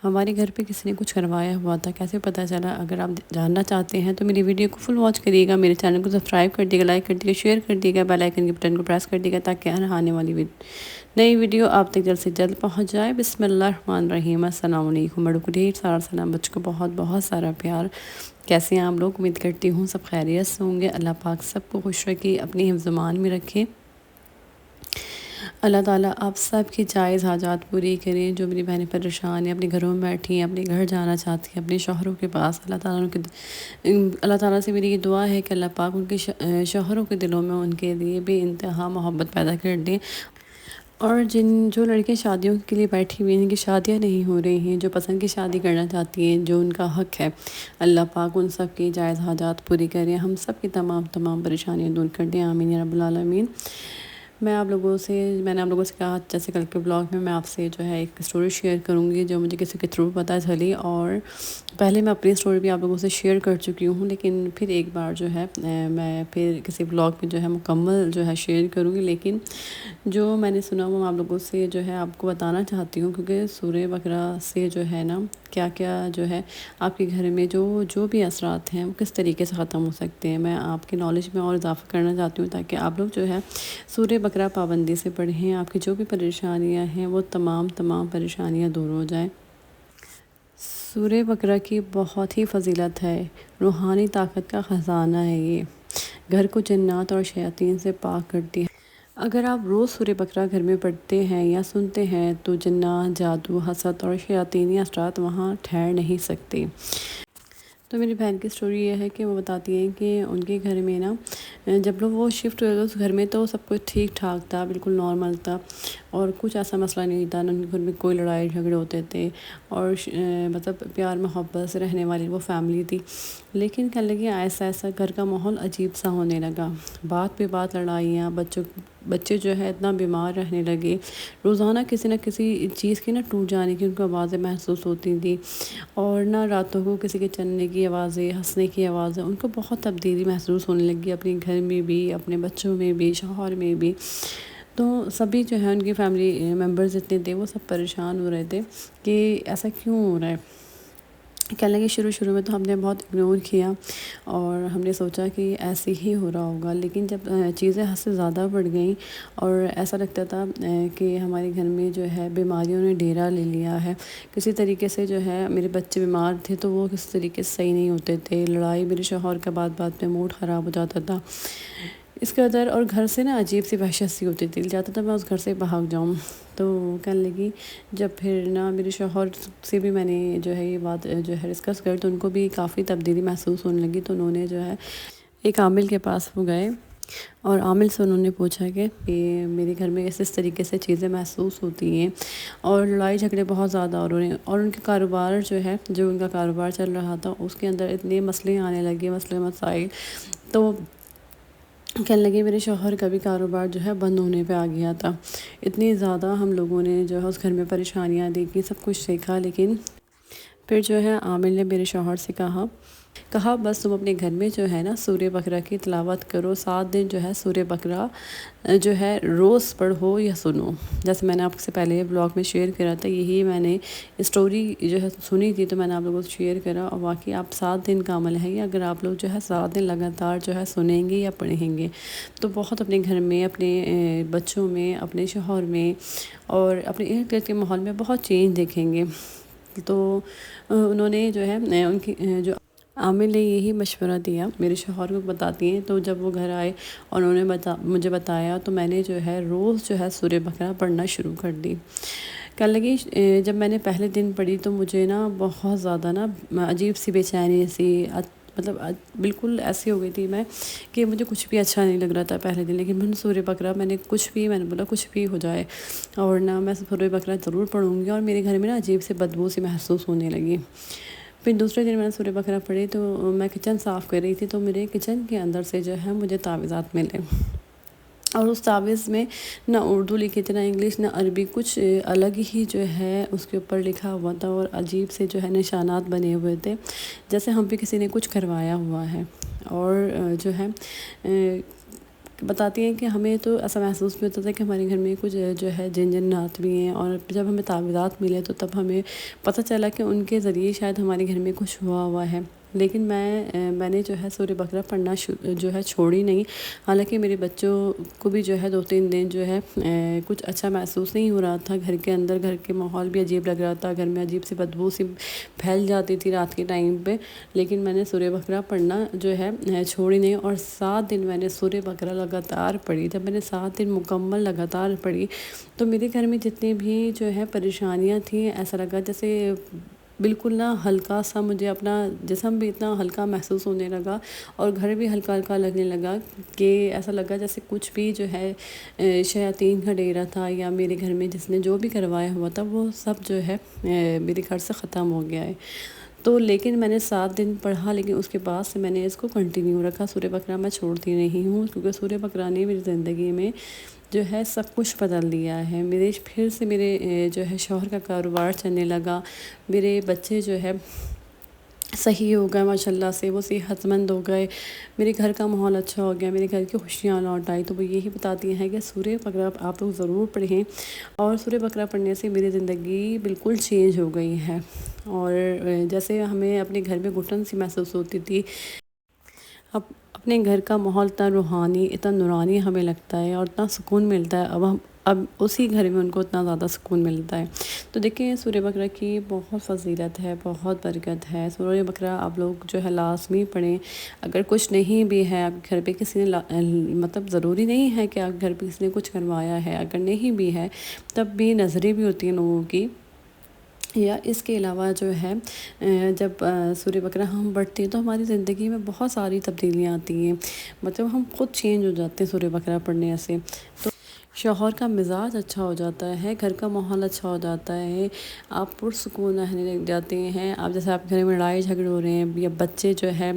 ہمارے گھر پہ کسی نے کچھ کروایا ہوا تھا، کیسے پتہ چلا؟ اگر آپ جاننا چاہتے ہیں تو میری ویڈیو کو فل واچ کریے گا، میرے چینل کو سبسکرائب کر دیے گا، لائک کر دیے گا، شیئر کر دیے گا، بیل آئیکن کے بٹن کو پریس کر دیے گا تاکہ ہر آنے والی نئی ویڈیو آپ تک جلد سے جلد پہنچ جائے۔ بسم اللہ الرحمن الرحیم۔ السلام علیکم، بڑوں کو ڈھیر سارا سلام، بچوں کو بہت بہت سارا پیار۔ کیسے ہیں آپ لوگ؟ امید کرتی ہوں سب خیریت سے ہوں گے۔ اللہ پاک سب کو خوش رکھے، اپنی حفظ امان میں رکھے۔ اللہ تعالیٰ آپ سب کی جائز حاجات پوری کریں۔ جو میری بہنیں پریشان ہیں، اپنے گھروں میں بیٹھی ہیں، اپنے گھر جانا چاہتی ہیں، اپنے شوہروں کے پاس، اللہ تعالیٰ سے میری یہ دعا ہے کہ اللہ پاک ان کے شوہروں کے دلوں میں ان کے لیے بے انتہا محبت پیدا کر دیں۔ اور جو لڑکیاں شادیوں کے لیے بیٹھی ہوئی ہیں، جن کی شادیاں نہیں ہو رہی ہیں، جو پسند کی شادی کرنا چاہتی ہیں، جو ان کا حق ہے، اللہ پاک ان سب کی جائز حاجات پوری کریں، ہم سب کی تمام پریشانیاں دور کر دیں، آمین یا رب العالمین۔ میں نے آپ لوگوں سے کہا جیسے کل کے بلاگ میں آپ سے جو ہے ایک اسٹوری شیئر کروں گی جو مجھے کسی کے تھرو پتہ چلی، اور پہلے میں اپنی اسٹوری بھی آپ لوگوں سے شیئر کر چکی ہوں، لیکن پھر ایک بار جو ہے میں پھر کسی بلاگ میں جو ہے مکمل جو ہے شیئر کروں گی، لیکن جو میں نے سنا وہ آپ لوگوں سے جو ہے آپ کو بتانا چاہتی ہوں، کیونکہ سورہ بقرہ سے جو ہے نا کیا جو ہے آپ کے گھر میں جو بھی اثرات ہیں وہ کس طریقے سے ختم ہو سکتے ہیں، میں آپ کی نالج میں اور اضافہ کرنا چاہتی ہوں تاکہ آپ لوگ جو ہے سورہ بقرہ پابندی سے پڑھیں، آپ کی جو بھی پریشانیاں ہیں وہ تمام پریشانیاں دور ہو جائیں۔ سورہ بقرہ کی بہت ہی فضیلت ہے، روحانی طاقت کا خزانہ ہے، یہ گھر کو جنات اور شیاطین سے پاک کرتی ہے۔ اگر آپ روز سورہ بقرہ گھر میں پڑھتے ہیں یا سنتے ہیں تو جنات، جادو، حسد اور شیاطینی اثرات وہاں ٹھہر نہیں سکتے۔ تو میری بہن کی سٹوری یہ ہے کہ وہ بتاتی ہیں کہ ان کے گھر میں نا جب لوگ وہ شفٹ ہوئے اس گھر میں تو سب کچھ ٹھیک ٹھاک تھا، بالکل نارمل تھا، اور کچھ ایسا مسئلہ نہیں تھا، ان کے گھر میں کوئی لڑائی جھگڑے ہوتے تھے، اور مطلب پیار محبت سے رہنے والی وہ فیملی تھی۔ لیکن کہنے لگی ایسا گھر کا ماحول عجیب سا ہونے لگا، بات پہ بات لڑائیاں، بچے جو ہے اتنا بیمار رہنے لگے، روزانہ کسی نہ کسی چیز کی ٹوٹ جانے کی ان کو آوازیں محسوس ہوتی تھیں، اور نہ راتوں کو کسی کے چلنے کی آوازیں، ہنسنے کی آوازیں، ان کو بہت تبدیلی محسوس ہونے لگی، اپنے گھر میں بھی، اپنے بچوں میں بھی، شوہر میں بھی۔ تو سبھی جو ہے ان کی فیملی ممبرز اتنے تھے وہ سب پریشان ہو رہے تھے کہ ایسا کیوں ہو رہا ہے۔ کہنے لگے شروع میں تو ہم نے بہت اگنور کیا اور ہم نے سوچا کہ ایسے ہی ہو رہا ہوگا، لیکن جب چیزیں حد سے زیادہ بڑھ گئیں اور ایسا لگتا تھا کہ ہمارے گھر میں جو ہے بیماریوں نے ڈیرا لے لیا ہے، کسی طریقے سے جو ہے میرے بچے بیمار تھے تو وہ کسی طریقے سے صحیح نہیں ہوتے تھے، لڑائی میرے شوہر کا بات پہ موڈ خراب ہو جاتا تھا، اس کے ادھر اور گھر سے نا عجیب سی وحشت سی ہوتی تھی، چاہتا تھا میں اس گھر سے بھاگ جاؤں۔ تو کہنے لگی جب پھر نا میرے شوہر سے بھی میں نے جو ہے یہ بات جو ہے ڈسکس کر تو ان کو بھی کافی تبدیلی محسوس ہونے لگی، تو انہوں نے جو ہے ایک عامل کے پاس وہ گئے اور عامل سے انہوں نے پوچھا کہ میرے گھر میں اس طریقے سے چیزیں محسوس ہوتی ہیں اور لڑائی جھگڑے بہت زیادہ ہو رہے ہیں، اور ان کے کاروبار جو ان کا کاروبار چل رہا تھا اس کے اندر اتنے مسئلے آنے لگے، مسائل، تو کہنے لگے میرے شوہر کا بھی کاروبار جو ہے بند ہونے پہ آ گیا تھا، اتنی زیادہ ہم لوگوں نے جو ہے اس گھر میں پریشانیاں دیکھی، سب کچھ دیکھا، لیکن پھر جو ہے عامل نے میرے شوہر سے کہا بس تم اپنے گھر میں جو ہے نا سورہ بقرہ کی تلاوت کرو، 7 دن جو ہے سورہ بقرہ جو ہے روز پڑھو یا سنو، جیسے میں نے آپ سے پہلے بلاگ میں شیئر کرا تھا، یہی میں نے اسٹوری جو ہے سنی تھی تو میں نے آپ لوگوں سے شیئر کرا، اور واقعی آپ 7 دن کا عمل ہے، اگر آپ لوگ جو ہے 7 دن لگاتار جو ہے سنیں گے یا پڑھیں گے تو بہت اپنے گھر میں، اپنے بچوں میں، اپنے شوہر میں اور اپنے ارد گرد کے ماحول میں بہت چینج دیکھیں گے۔ تو انہوں نے جو ہے ان کی جو عامل نے یہی مشورہ دیا، میرے شوہر کو بتاتی ہیں، تو جب وہ گھر آئے اور انہوں نے مجھے بتایا تو میں نے جو ہے روز جو ہے سورہ بقرہ پڑھنا شروع کر دی۔ کہنے لگی جب میں نے پہلے دن پڑھی تو مجھے نا بہت زیادہ نا عجیب سی بے چینی سی، مطلب بالکل ایسی ہو گئی تھی میں کہ مجھے کچھ بھی اچھا نہیں لگ رہا تھا پہلے دن، لیکن میں نے سورہ بقرہ میں نے بولا کچھ بھی ہو جائے اور نہ میں سورہ بقرہ ضرور پڑھوں گی، اور میرے گھر میں نا عجیب سے بدبو سی محسوس ہونے لگی۔ پھر دوسرے دن میں نے سورہ بقرہ پڑھی تو میں کچن صاف کر رہی تھی تو میرے کچن کے اندر سے جو ہے مجھے تعویذات ملے، اور اس تعویذ میں نہ اردو لکھی تھی، نہ انگلش، نہ عربی، کچھ الگ ہی جو ہے اس کے اوپر لکھا ہوا تھا، اور عجیب سے جو ہے نشانات بنے ہوئے تھے جیسے ہم پہ کسی نے کچھ کروایا ہوا ہے، اور جو ہے بتاتی ہیں کہ ہمیں تو ایسا محسوس بھی ہوتا تھا کہ ہمارے گھر میں کچھ جو ہے جنات بھی ہیں، اور جب ہمیں تعویذات ملے تو تب ہمیں پتہ چلا کہ ان کے ذریعے شاید ہمارے گھر میں کچھ ہوا ہے۔ لیکن میں نے جو ہے سورہ بقرہ پڑھنا جو ہے چھوڑی نہیں، حالانکہ میرے بچوں کو بھی جو ہے 2-3 دن جو ہے کچھ اچھا محسوس نہیں ہو رہا تھا گھر کے اندر، گھر کے ماحول بھی عجیب لگ رہا تھا، گھر میں عجیب سی بدبو سی پھیل جاتی تھی رات کے ٹائم پہ، لیکن میں نے سورہ بقرہ پڑھنا جو ہے چھوڑی نہیں، اور 7 دن میں نے سورہ بقرہ لگاتار پڑھی۔ جب میں نے 7 دن مکمل لگاتار پڑھی تو میرے گھر میں جتنی بھی جو ہے پریشانیاں تھیں، ایسا لگا جیسے بالکل نا ہلکا سا، مجھے اپنا جسم بھی اتنا ہلکا محسوس ہونے لگا اور گھر بھی ہلکا ہلکا لگنے لگا، کہ ایسا لگا جیسے کچھ بھی جو ہے شیاطین کا ڈیرا تھا، یا میرے گھر میں جس نے جو بھی کروایا ہوا تھا وہ سب جو ہے میرے گھر سے ختم ہو گیا ہے۔ تو لیکن میں نے 7 دن پڑھا، لیکن اس کے بعد سے میں نے اس کو کنٹینیو رکھا، سورہ بقرہ میں چھوڑتی نہیں ہوں، کیونکہ سورہ بقرہ نے میری زندگی میں جو ہے سب کچھ بدل دیا ہے۔ پھر سے میرے جو ہے شوہر کا کاروبار چلنے لگا، میرے بچے جو ہے صحیح ہو گئے ماشاءاللہ سے، وہ صحت مند ہو گئے، میرے گھر کا ماحول اچھا ہو گیا، میرے گھر کی خوشیاں لوٹ آئی۔ تو وہ یہی بتاتی ہیں کہ سورہ بقرہ آپ لوگ ضرور پڑھیں، اور سورہ بقرہ پڑھنے سے میری زندگی بالکل چینج ہو گئی ہے، اور جیسے ہمیں اپنے گھر میں گھٹن سی محسوس ہوتی تھی، اب اپنے گھر کا ماحول اتنا روحانی، اتنا نورانی ہمیں لگتا ہے، اور اتنا سکون ملتا ہے، اب اسی گھر میں ان کو اتنا زیادہ سکون ملتا ہے۔ تو دیکھیں سورہ بقرہ کی بہت فضیلت ہے، بہت برکت ہے، سورہ بقرہ آپ لوگ جو ہے لازمی پڑھیں۔ اگر کچھ نہیں بھی ہے آپ کے گھر پہ، کسی نے مطلب ضروری نہیں ہے کہ آپ گھر پہ کسی نے کچھ کروایا ہے، اگر نہیں بھی ہے تب بھی نظریں بھی ہوتی ہیں لوگوں کی، یا اس کے علاوہ جو ہے جب سورہ بقرہ ہم پڑھتے ہیں تو ہماری زندگی میں بہت ساری تبدیلیاں آتی ہیں، مطلب ہم خود چینج ہو جاتے ہیں سورہ بقرہ پڑھنے سے۔ تو شوہر کا مزاج اچھا ہو جاتا ہے، گھر کا ماحول اچھا ہو جاتا ہے، آپ پرسکون رہنے لگ جاتے ہیں۔ آپ جیسے آپ گھر میں لڑائی جھگڑے ہو رہے ہیں، یا بچے جو ہے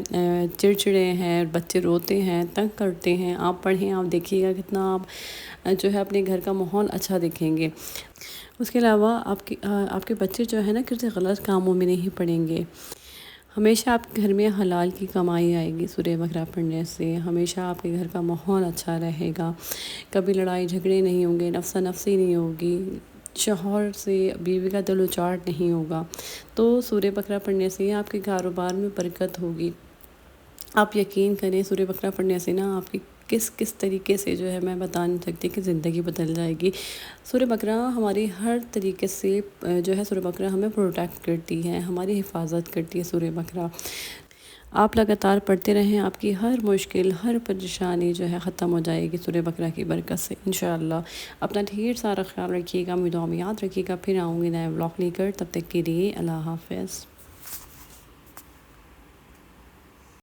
چڑچڑے ہیں، بچے روتے ہیں، تنگ کرتے ہیں، آپ پڑھیں، آپ دیکھیے گا کتنا آپ جو ہے اپنے گھر کا ماحول اچھا دیکھیں گے۔ اس کے علاوہ آپ کے بچے جو ہے نا کسی غلط کاموں میں نہیں پڑیں گے، ہمیشہ آپ کے گھر میں حلال کی کمائی آئے گی سورہ بقرہ پڑھنے سے، ہمیشہ آپ کے گھر کا ماحول اچھا رہے گا، کبھی لڑائی جھگڑے نہیں ہوں گے، نفسا نفسی نہیں ہوگی، شوہر سے بیوی کا دل اچاٹ نہیں ہوگا۔ تو سورہ بقرہ پڑھنے سے آپ کے کاروبار میں برکت ہوگی۔ آپ یقین کریں سورہ بقرہ پڑھنے سے نا آپ کی کس طریقے سے جو ہے میں بتا نہیں سکتی کہ زندگی بدل جائے گی۔ سورہ بقرہ ہماری ہر طریقے سے جو ہے سورہ بقرہ ہمیں پروٹیکٹ کرتی ہے، ہماری حفاظت کرتی ہے سورہ بقرہ۔ آپ لگاتار پڑھتے رہیں، آپ کی ہر مشکل، ہر پریشانی جو ہے ختم ہو جائے گی سورہ بقرہ کی برکت سے انشاءاللہ۔ اپنا ڈھیر سارا خیال رکھیے گا، مجھے یاد رکھیے گا، پھر آؤں گی نئے ولاگ لے کر، تب تک کے لیے اللہ حافظ۔